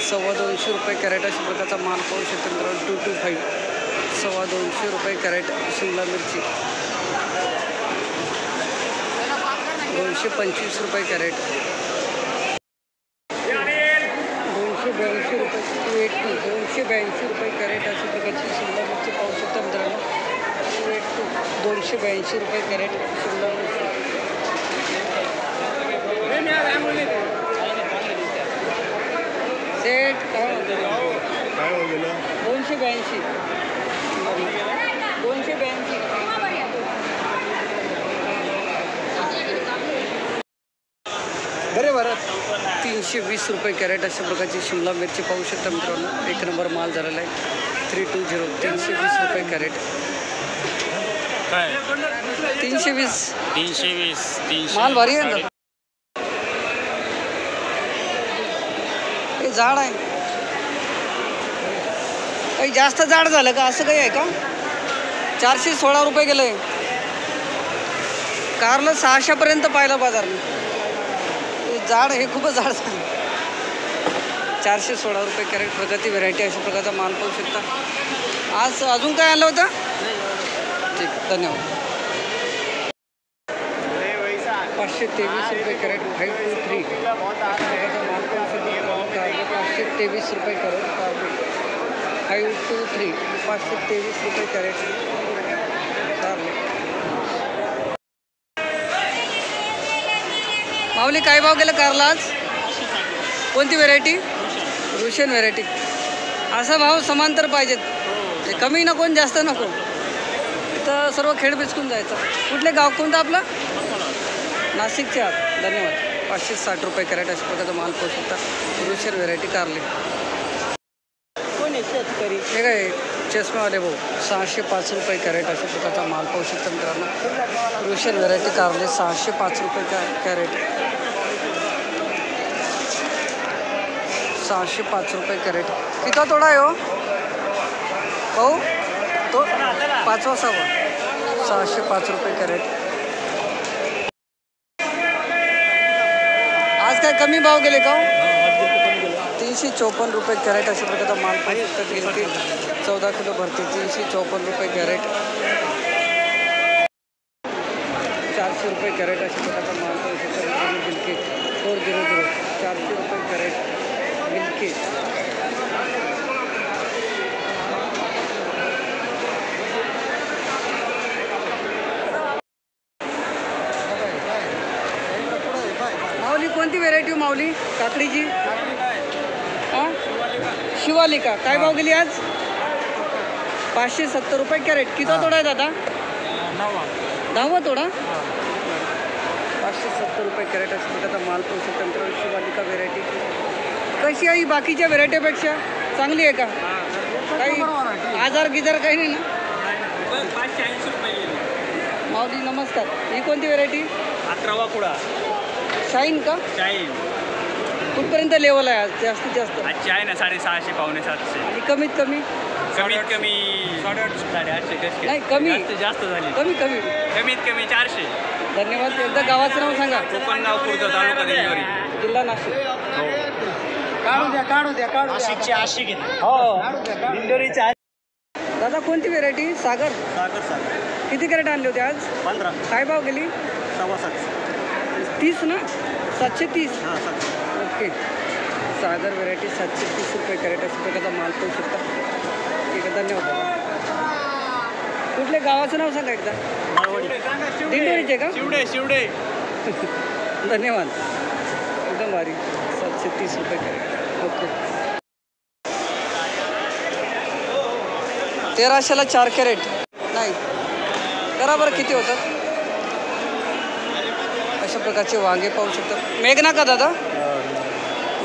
225 रुपये कॅरेट अशा प्रकारचा माल पाहू शकतो मित्रांनो. 225 225 रुपये कॅरेट शिमला मिरची. 225 रुपये कॅरेट. 282 रुपये 282 रुपये कॅरेट अशा प्रकारची शिमला मिरची पाहू शकतो मित्रांनो. 282 रुपये कॅरेट शिमला मिरची. सेट काय हो गेलं 282 बरे भरत. 320 रुपये कॅरेट अशा प्रकारची शिमला मिरची पाहू शकता मित्रांनो. एक नंबर माल झालेला आहे. 320 320 रुपये कॅरेट. 320 माल भारी आहे ना. हे जाड आहे काही जास्त जाड झालं का असं काही आहे का. 416 रुपये गेलं आहे. कारलं 600 पर्यंत पाहिलं बाजारने. जाड हे खूपच जाड झालं. 416 रुपये कॅरेट प्रगती व्हरायटी अशा प्रकारचा माल पाहू शकता. आज अजून काय आलं होतं. ठीक धन्यवाद. 523 रुपये कॅरेट 523 प्रकारचा माल पाहू शकता. 523 रुपये कॅरेट 523 523 रुपये कॅरेट. माऊली काय भाव गेलं कारला आज. कोणती व्हेरायटी. Russian variety. असा भाव समांतर पाहिजेत. कमी नको आणि जास्त नको. तर सर्व खेळ बिचकून जायचं. कुठले गाव कोणतं आपलं. नाशिकचे आहात. धन्यवाद. 560 रुपये कॅरेट अशा प्रकारचा माल पाहू शकता. रुशियन व्हेरायटी कारले. कोण शेतकरी हे काय चष्मेवाले भाऊ. 605 रुपये कॅरेट अशा प्रकारचा माल पाहू शकता मित्रांनो. रुशियन व्हेरायटी कारले 605 रुपये कॅरेट. 605 रुपये कॅरेट. किती तोडा आहे हो भाऊ. तो 5वा 6वा. 605 रुपये कॅरेट. आज काय कमी भाव गेले का. 354 रुपये कॅरेट अशा प्रकारचा माल पाहू शकतात. गिलकी 14 किलो भरते. 354 रुपये कॅरेट. 400 रुपये कॅरेट अशा प्रकारचा माल पाहू शकतात. गिलकी 400 400 रुपये कॅरेट गिलकी. माऊली कोणती व्हेरायटी माऊली काकडीची. हां शिवालिका. काय भाव गेली आज. 570 रुपये कॅरेट. किती तोडा आहे दादा. 10वा तोडा. 570 रुपये कॅरेट अशा प्रकारचा माल पाहू शकता मित्रांनो. शिवालिका व्हेरायटी कशी आहे. बाकीच्या व्हेरायटीपेक्षा चांगली आहे का. काही आजार गिजार काही नाही ना. 580 रुपये. माऊली नमस्कार. ही कोणती व्हेरायटी. 11वा कुडा. शाईन का. शाईन. कुठपर्यंत लेवल आहे आज जास्तीत जास्त. आजची आहे ना 650 पावणे 700. आणि कमीत कमी 850 850 नाही कमी जास्त झाली. कमीत कमी 400. धन्यवाद. एकदा गावाचं नाव सांगा. कोकण गाव खुर्द तालुका दिंडोरी जिल्हा नाशिक. काढू द्या नाशिकची 80 घेते. हो दिंडोरीची. दादा कोणती व्हेरायटी. सागर. किती कॅरेट आणले होते आज. 15. काय भाव गेली. 30 ना. 730. ओके. सागर व्हेरायटी 730 रुपये कॅरेट अशा प्रकारचा माल पाहू शकता. ठीक आहे धन्यवाद. कुठल्या गावाचं नाव सांगा एकदा. दिंडोरीचे का. शिवडे. धन्यवाद. एकदम भारी. 730 रुपये कॅरेट. ओके. 1300ला 4 कॅरेट नाही करा बरं. किती होतात. अशा प्रकारचे वांगे पाहू शकतात. मेघना का दादा.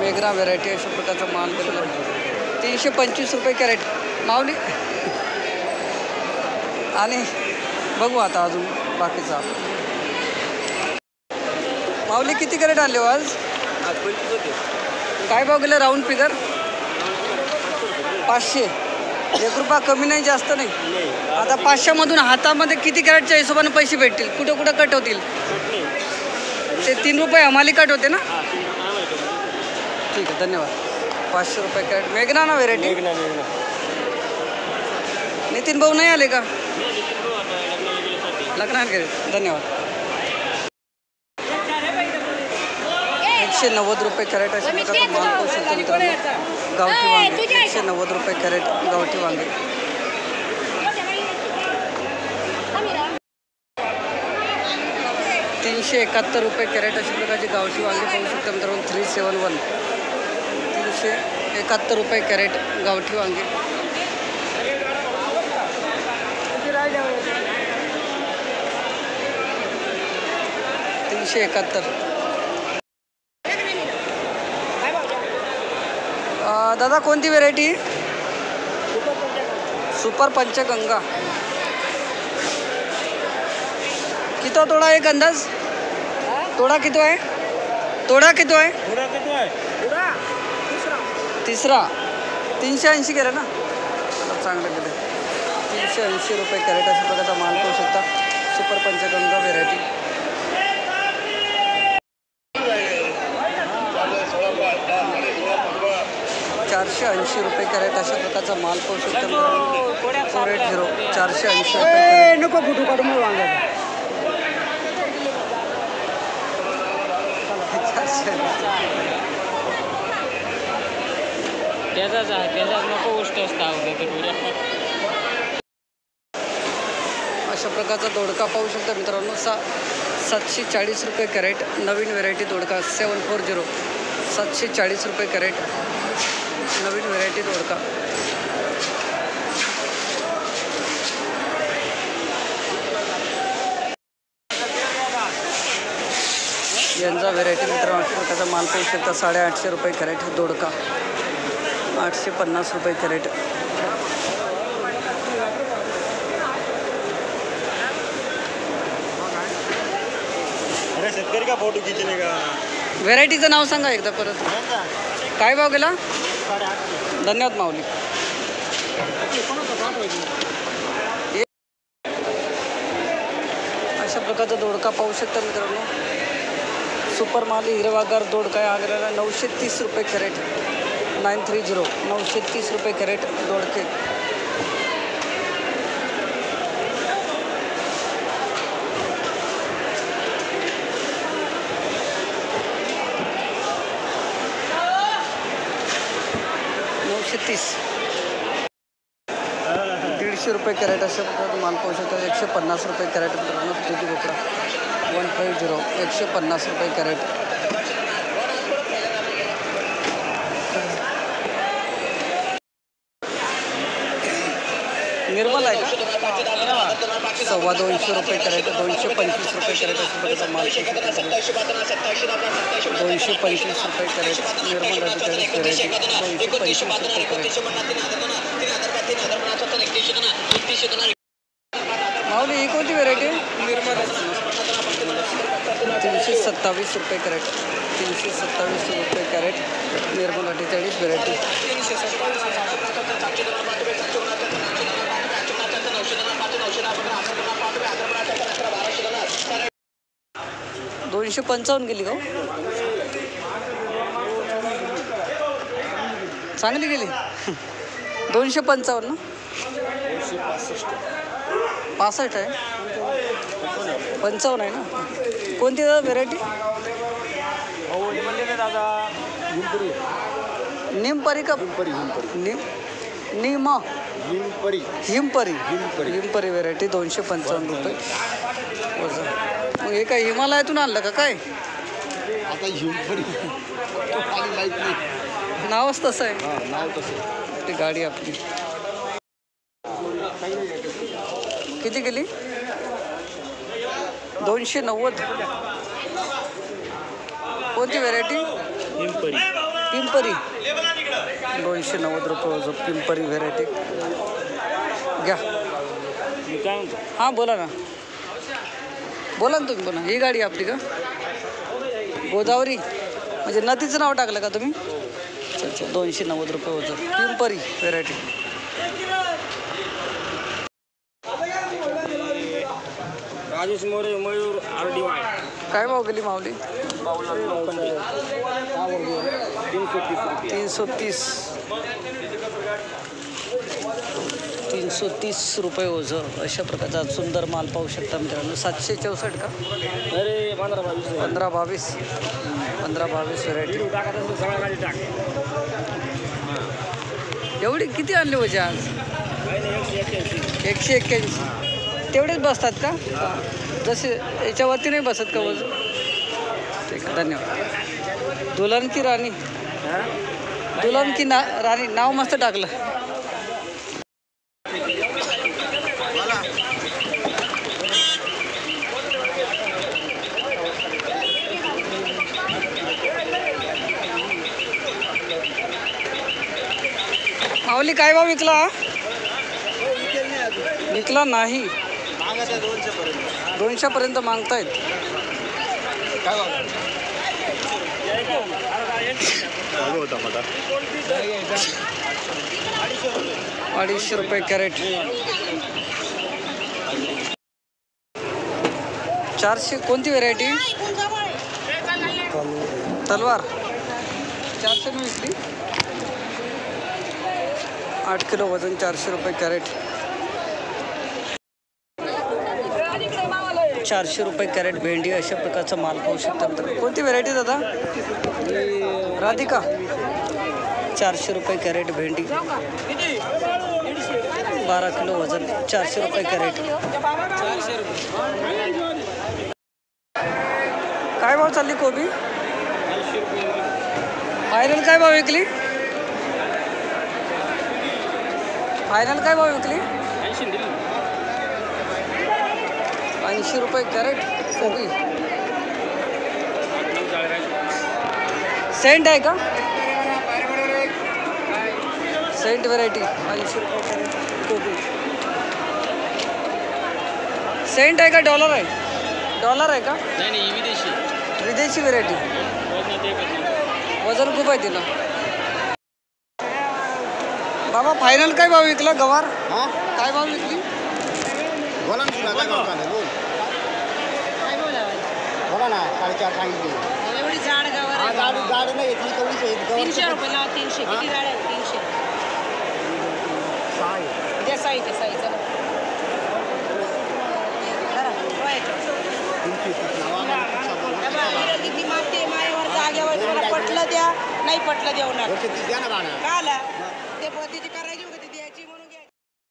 मेघना व्हेरायटी अशा प्रकारचा माल केलेला. 325 रुपये कॅरेट. माऊली आणि बघू आता अजून बाकीचा. माऊली किती कॅरेट आणले आज. काय भाव गेलं राऊंड फिगर. 500. 1 रुपया कमी नाही जास्त नाही. आता 500मधून हातामध्ये किती कॅरेटच्या हिशोबाने पैसे भेटतील. कुठं कुठं कट होतील. ते 3 रुपये हमाली कट होते ना. ठीक आहे धन्यवाद. 500 रुपये कॅरेट. मेघना ना व्हेरायटी. नितीन भाऊ नाही आले का? लग्नात गेले. धन्यवाद. 190 रुपये कॅरेट अशा प्रकारचा माल पाहू शकतो मित्रांनो. गावठी वांगे 190 रुपये कॅरेट. गावठी वांगे 371 रुपये कॅरेट अशा प्रकारचे गावठी वांगे पाहू शकतो मित्रांनो. 371 371 रुपये कॅरेट गावठी वांगे. 371. दादा कोणती व्हेरायटी? सुपर पंचगंगा. किती तोडा एक अंदाज? तोडा किती आहे? तोडा किती आहे? तिसरा. 380 केलं ना. चांगलं केलं. 380 रुपये कॅरेट अशा प्रकारचा माल पाहू शकता. Super Panchganga variety. 480 रुपये कॅरेट अशा प्रकारचा माल पाहू शकता. 480 रुपये. नको फुटू काढू मग वांगा. त्याचाच नको गोष्ट असता. अशा प्रकारचा दोडका पाहू शकता मित्रांनो. 740 रुपये कॅरेट. नवीन व्हेरायटी दोडका 740. 740 रुपये कॅरेट. नवीन व्हेरायटी दोडका. यांचा व्हेरायटी मित्रांनो अशा प्रकारचा माल पाहू शकता. 850 रुपये कॅरेट दोडका. 850 रुपये कॅरेट. अरे शेतकरी का फोटो खिचले का? व्हेरायटीचं नाव सांगा एकदा परत. काय भाव गेला? 850. धन्यवाद माऊली. अशा प्रकारचा दोडका पाहू शकता मित्रांनो. सुपर माल हिरवागार दोडका आहे. आग्र्याला 930 रुपये कॅरेट. 930 930 रुपये कॅरेट दोडके. $930. 150 रुपये कॅरेट अशा प्रकारचा माल पाहू शकता. 150 रुपये कॅरेट मित्रांनो. दुधी भोपळा 150 150 रुपये कॅरेट. निर्मल आहे का? 250 रुपये कॅरेट. 225 रुपये कॅरेट अशा प्रकारचा माल पाहू शकता. 225 रुपये कॅरेट. निर्मल अधिकारी व्हेरायटी 225 रुपये कॅरेट. माऊली ही कोणती व्हेरायटी? निर्मल. 327 रुपये कॅरेट. 327 रुपये कॅरेट. निर्मल 48 व्हेरायटी. 255 गेली का? चांगली गेली. 255 ना. 65 आहे. 55 आहे ना. कोणती दादा व्हेरायटी? निमपरी का? हिमपरी व्हेरायटी 255 रुपये वजन. मग हे काय हिमालयातून आणलं का काय? आता हिमपरी नावच तसं आहे. नाव तसं. ती गाडी आपली किती गेली? 290. कोणती व्हेरायटी? पिंपरी. 290 रुपये वजन. पिंपरी व्हेरायटी घ्या. हां बोला ना. बोला ना तुम्ही. बोला. ही गाडी आपली का? गोदावरी म्हणजे नदीचं नाव टाकलं का तुम्ही? अच्छा. 290 रुपये वजन. पिंपरी व्हेरायटी. राजेश मोरे मयूर RDY. काय भाव गेली माऊली? 330 रुपये ओझं. अशा प्रकारचा सुंदर माल पाहू शकता मित्रांनो. 764 का? 15-22 व्हरायटी. एवढी किती आणली होते आज? 181. तेवढेच बसतात का? जसे याच्यावरती नाही बसत का वजन? ठीक आहे, धन्यवाद. दुल्हन की राणी, दुल्हन की राणी नाव मस्त टाकलं. माऊली काय भाव विकला? विकला नाही. 200 पर्यंत मागतायत. टमाटा 250 रुपये कॅरेट. 400. कोणती व्हेरायटी? तलवार. 400 ने विकली. 8 किलो वजन, 400 रुपये कॅरेट. 400 रुपये कॅरेट भेंडी. अशा प्रकारचा माल पाहू शकता. कोणती व्हेरायटी दादा? राधिका. 400 रुपये कॅरेट भेंडी. 12 किलो वजन, 400 रुपये कॅरेट. काय भाव चालली कोबी? फायनल काय भाव विकली? फायनल काय भाव विकली? 80 रुपये कॅरेट कोबी. सेंट आहे का? सेंट व्हरायटी 80 रुपये कॅरेट कोबी. सेंट आहे का डॉलर आहे? डॉलर आहे का? नाही विदेशी. विदेशी व्हरायटी. वजन खूप आहे तिला. बाबा फायनल काय भाव विकला गवार? काय भाव विकली? बोला ना तुला काय भाव चालेल? बोल. बोला ना 4.5 सांगितली. एवढी जाड गवार आहे. जाड नाही येतली तेवढीच आहे. 300 रुपये लावा. 300 किती जाड आहे? 300. द्या साई ते साई चला. किती मागते मायावर जाग्यावर. तुम्हाला पटलं द्या, नाही पटलं देऊ नका. द्या ना बाणा. का आला ते पद्धतीची करा.